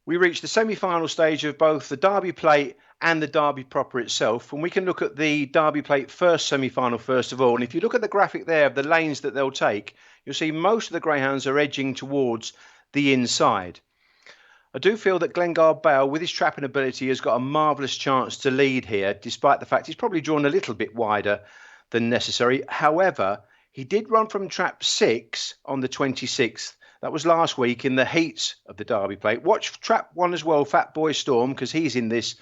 We reach the semi-final stage of both the Derby Plate and the Derby proper itself, and we can look at the Derby Plate first semi-final first of all. And if you look at the graphic there of the lanes that they'll take, you'll see most of the greyhounds are edging towards the inside. I do feel that Glengarde Bale, with his trapping ability, has got a marvellous chance to lead here, despite the fact he's probably drawn a little bit wider than necessary. However, he did run from trap 6 on the 26th. That was last week in the heats of the Derby Plate. Watch trap 1 as well, Fat Boy Storm, because he's in this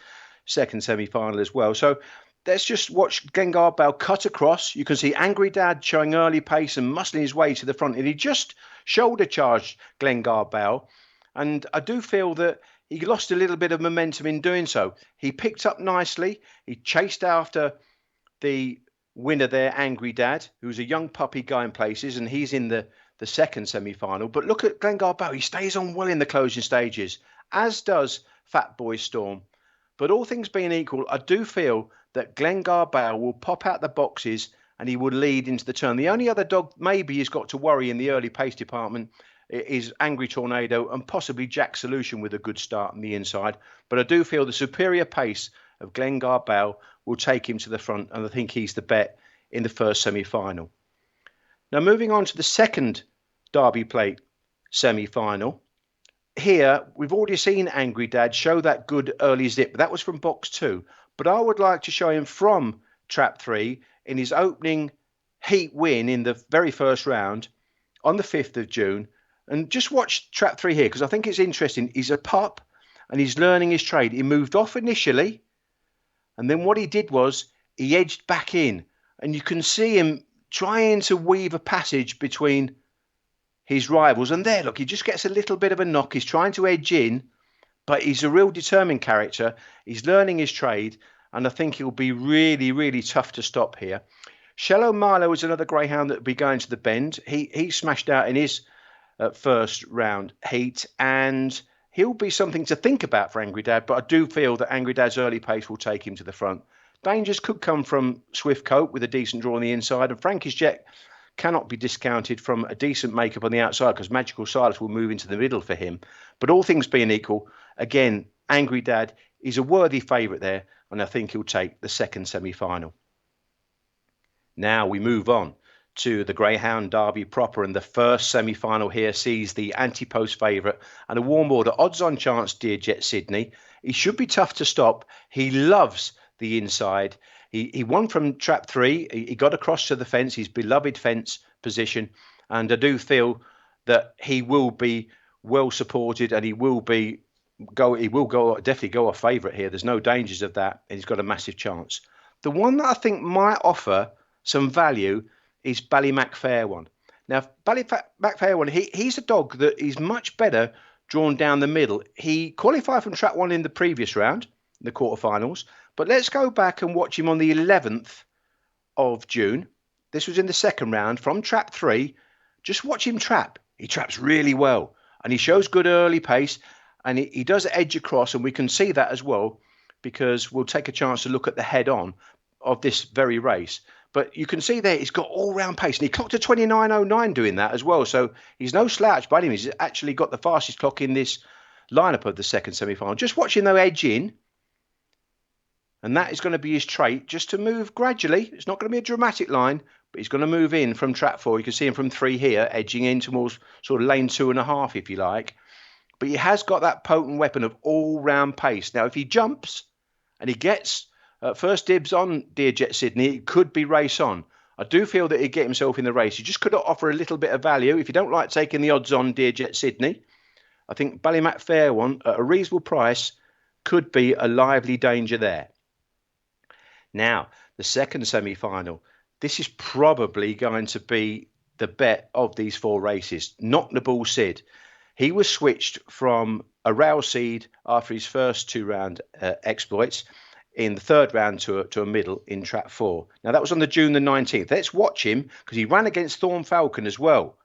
second semi-final as well. So let's just watch Glengarde Bale cut across. You can see Angry Dad showing early pace and muscling his way to the front. And he just shoulder charged Glengarde Bale. And I do feel that he lost a little bit of momentum in doing so. He picked up nicely. He chased after the winner there, Angry Dad, who's a young puppy going places, and he's in the second semi-final. But look at Glengarde Bale. He stays on well in the closing stages, as does Fat Boy Storm. But all things being equal, I do feel that Glengarde Bale will pop out the boxes and he will lead into the turn. The only other dog maybe he's got to worry in the early pace department is Angry Tornado and possibly Jack Solution with a good start on the inside. But I do feel the superior pace of Glengarde Bale will take him to the front, and I think he's the bet in the first semi-final. Now, moving on to the second Derby Plate semi-final. Here, we've already seen Angry Dad show that good early zip. That was from box 2. But I would like to show him from trap 3 in his opening heat win in the very first round on the 5th of June. And just watch trap 3 here, because I think it's interesting. He's a pup and he's learning his trade. He moved off initially, and then what he did was he edged back in. And you can see him trying to weave a passage between his rivals. And there, look, he just gets a little bit of a knock. He's trying to edge in, but he's a real determined character. He's learning his trade, and I think he'll be really, really tough to stop here. Shallow Milo is another greyhound that will be going to the bend. He smashed out in his first round heat, and he'll be something to think about for Angry Dad, but I do feel that Angry Dad's early pace will take him to the front. Dangers could come from Swift Coat with a decent draw on the inside, and Frankie's Jet cannot be discounted from a decent makeup on the outside, because Magical Silas will move into the middle for him. But all things being equal, again, Angry Dad is a worthy favourite there, and I think he'll take the second semi-final. Now we move on to the Greyhound Derby proper, and the first semi-final here sees the anti-post favourite and a warm order odds-on chance, Dear Jet Sydney. He should be tough to stop. He loves the inside. He won from trap 3. He got across to the fence, his beloved fence position, and I do feel that he will be well supported, and he will definitely go off favourite here. There's no dangers of that, and he's got a massive chance. The one that I think might offer some value is Ballymac Fair One. Now, Ballymac Fair One, he's a dog that is much better drawn down the middle. He qualified from trap 1 in the previous round, the quarterfinals. But let's go back and watch him on the 11th of June. This was in the second round from trap 3. Just watch him trap. He traps really well, and he shows good early pace, and he does edge across, and we can see that as well, because we'll take a chance to look at the head-on of this very race. But you can see there he's got all-round pace, and he clocked a 29.09 doing that as well. So he's no slouch by him. He's actually got the fastest clock in this lineup of the second semi-final. Just watch him, though, edge in. And that is going to be his trait, just to move gradually. It's not going to be a dramatic line, but he's going to move in from trap 4. You can see him from 3 here, edging in towards sort of lane 2.5, if you like. But he has got that potent weapon of all-round pace. Now, if he jumps and he gets first dibs on Dear Jet Sydney, it could be race on. I do feel that he'd get himself in the race. He just could offer a little bit of value. If you don't like taking the odds on Dear Jet Sydney, I think Ballymac Fair One at a reasonable price could be a lively danger there. Now, the second semi-final. This is probably going to be the bet of these 4 races. Knock the Ball Sid. He was switched from a rail seed after his first 2-round exploits in the third round to a middle in trap 4. Now, that was on the June the 19th. Let's watch him, because he ran against Thorn Falcon as well.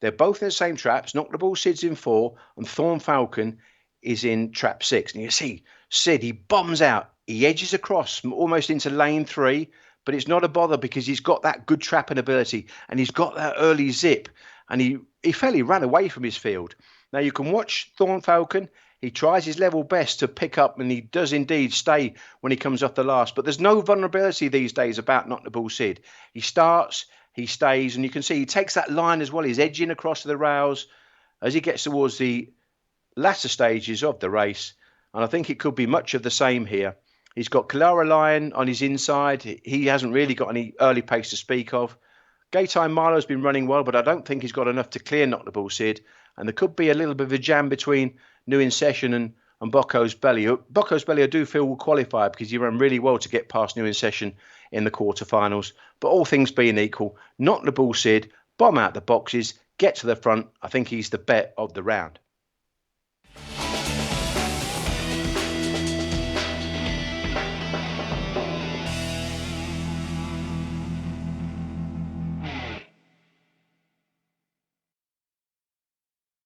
They're both in the same traps. Knock the Ball Sid's in 4, and Thorn Falcon is in trap 6. And you see, Sid, he bombs out. He edges across almost into lane 3, but it's not a bother, because he's got that good trapping ability, and he's got that early zip, and he fairly ran away from his field. Now, you can watch Thorn Falcon. He tries his level best to pick up, and he does indeed stay when he comes off the last. But there's no vulnerability these days about Not the Bull Sid. He starts, he stays, and you can see he takes that line as well. He's edging across the rails as he gets towards the latter stages of the race. And I think it could be much of the same here. He's got Clara Lion on his inside. He hasn't really got any early pace to speak of. Gaytime Milo's been running well, but I don't think he's got enough to clear Not the Bull Sid. And there could be a little bit of a jam between New In Session and Bocco's Belly. Bocco's Belly, I do feel, will qualify because he ran really well to get past New In Session in the quarterfinals. But all things being equal, Not the Bull Sid, bomb out the boxes, get to the front. I think he's the bet of the round.